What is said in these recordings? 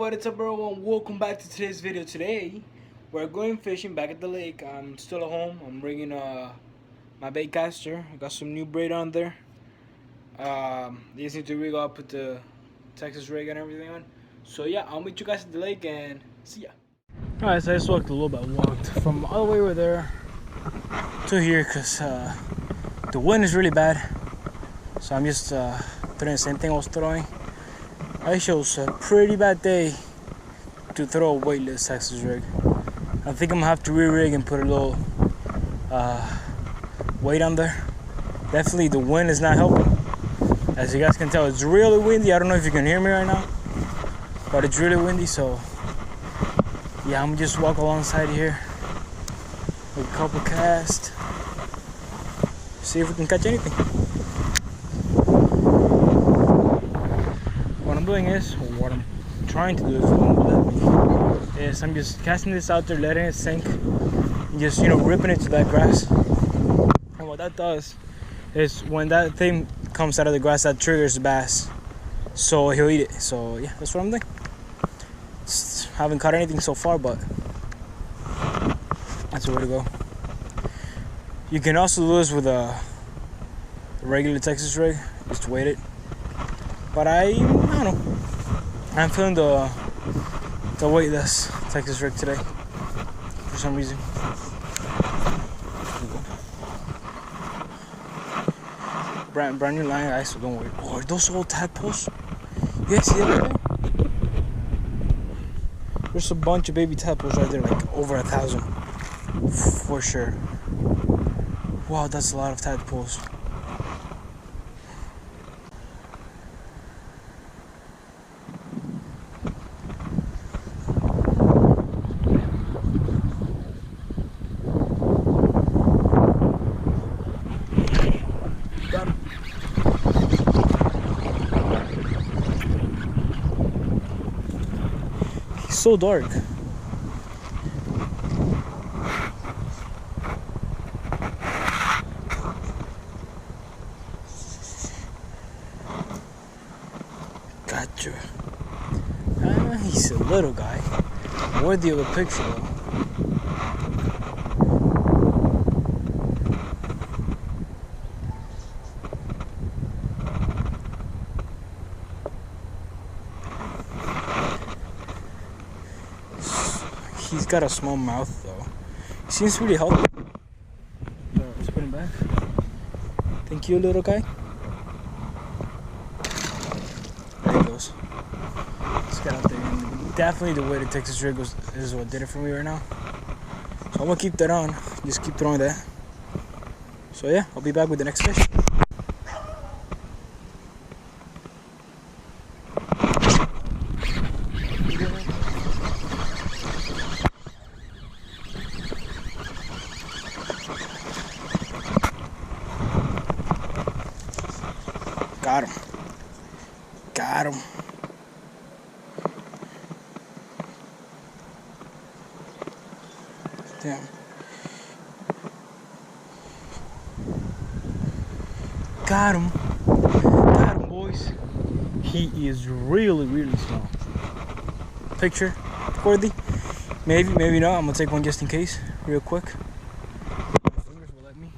what is up everyone, welcome back to today's video. Today we're going fishing back at the lake. I'm still at home. I'm bringing my bait caster. I got some new braid on there. They just need to rig up, put the Texas rig and everything on. So yeah, I'll meet you guys at the lake and see ya. Alright, so I just walked a little bit. Walked from all the way over there to here because the wind is really bad. So I'm just throwing the same thing I was throwing. I chose a pretty bad day to throw a weightless Texas rig. I think I'm gonna have to re-rig and put a little weight on there. Definitely the wind is not helping. As you guys can tell, it's really windy. I don't know if you can hear me right now, but it's really windy. So yeah, I'm gonna just walk alongside here with a couple casts, see if we can catch anything. What I'm trying to do, if it won't let me, is I'm just casting this out there, letting it sink, and just, ripping it to that grass. And what that does is when that thing comes out of the grass, that triggers the bass, so he'll eat it. So yeah, that's what I'm doing. Just haven't caught anything so far, but that's the way to go. You can also do this with a regular Texas rig, just weight it. But I don't know. I'm feeling the weightless Texas rig today for some reason. Brand new line, guys, so don't worry. Oh, are those old tadpoles? You guys see that right there? There's a bunch of baby tadpoles right there, like over 1,000 for sure. Wow, that's a lot of tadpoles. So dark. Gotcha. He's a little guy. Worthy of a picture though. He's got a small mouth though. He seems really healthy. Let's put him back. Thank you, little guy. There he goes. Let's get out there. And definitely the way the Texas rig is what did it for me right now. So I'm gonna keep that on. Just keep throwing that. So yeah, I'll be back with the next fish. Got him. Got him. Damn. Got him. Got him, boys. He is really, really small. Picture worthy? Maybe, maybe not. I'm gonna take one just in case, real quick. Fingers will let me.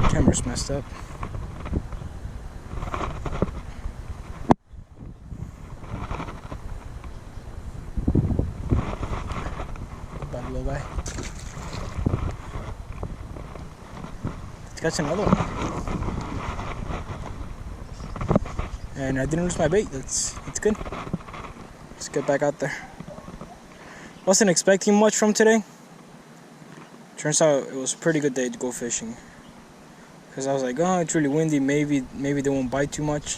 Camera's messed up. Back a little guy. Let's catch another one. And I didn't lose my bait. That's good. Let's get back out there. Wasn't expecting much from today. Turns out it was a pretty good day to go fishing. Because I was like, oh, it's really windy. Maybe they won't bite too much.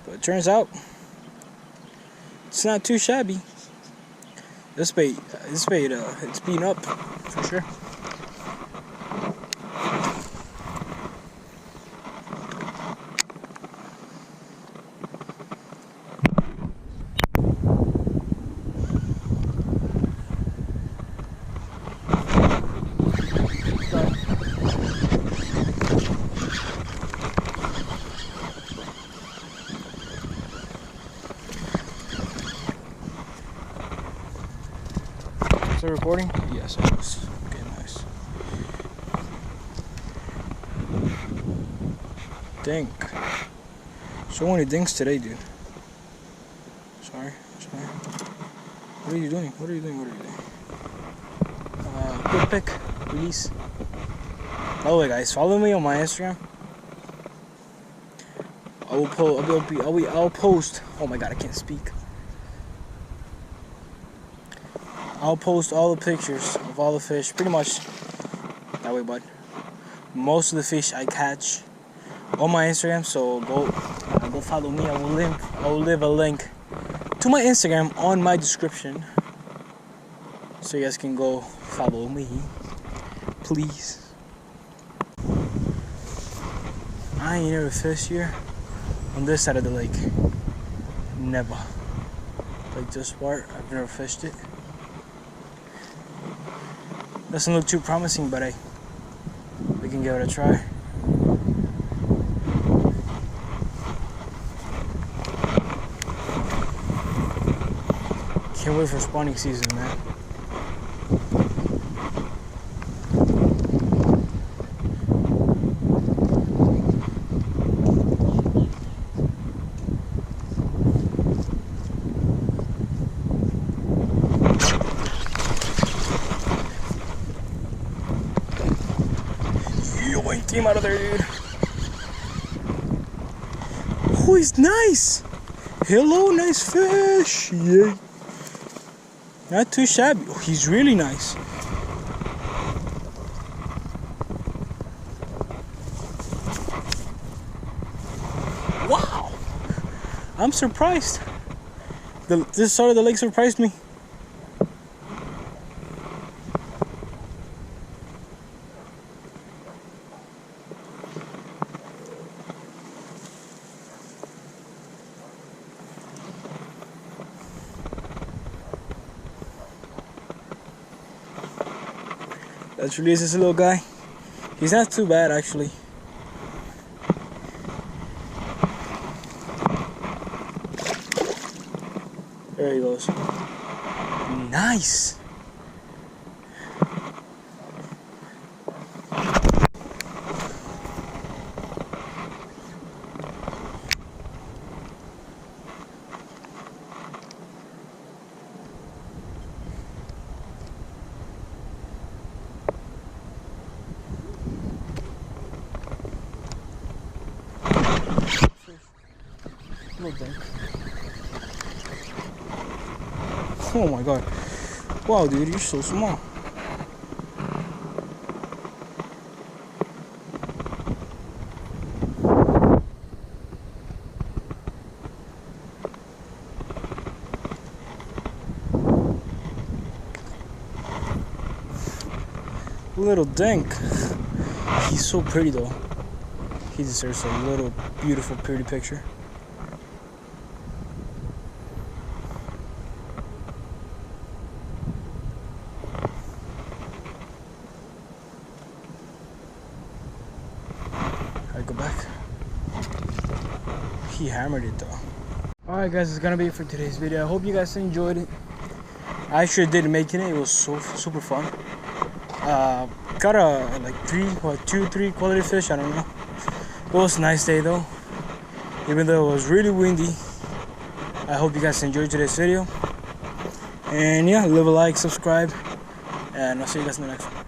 But it turns out it's not too shabby. This bait, it's beaten up for sure. Still recording? Yes, it is. Okay, nice. Dink. So many dinks today, dude. Sorry. What are you doing? Quick pick, release. By the way, guys, follow me on my Instagram. I'll post. Oh my god, I can't speak. I'll post all the pictures of all the fish, pretty much. That way, bud. Most of the fish I catch on my Instagram, so go follow me. I will leave a link to my Instagram on my description, so you guys can go follow me, please. I ain't never fished here on this side of the lake. Never. Like this part, I've never fished it. Doesn't look too promising, but hey, we can give it a try. Can't wait for spawning season, man. Team out of there, dude. Oh, he's nice. Hello, nice fish. Yay. Not too shabby. Oh, he's really nice. Wow. I'm surprised. This side of the lake surprised me. Let's release this little guy. He's not too bad, actually. There he goes. Nice. Oh my god. Wow, dude, you're so small. Little dink. He's so pretty though. He deserves a little beautiful pretty picture. I go back. He hammered it though. Alright guys, it's gonna be it for today's video. I hope you guys enjoyed it. I sure did making it. It was so super fun. Got a like 2-3 quality fish, I don't know. It was a nice day though, even though it was really windy. I hope you guys enjoyed today's video, and yeah, leave a like, subscribe, and I'll see you guys in the next one.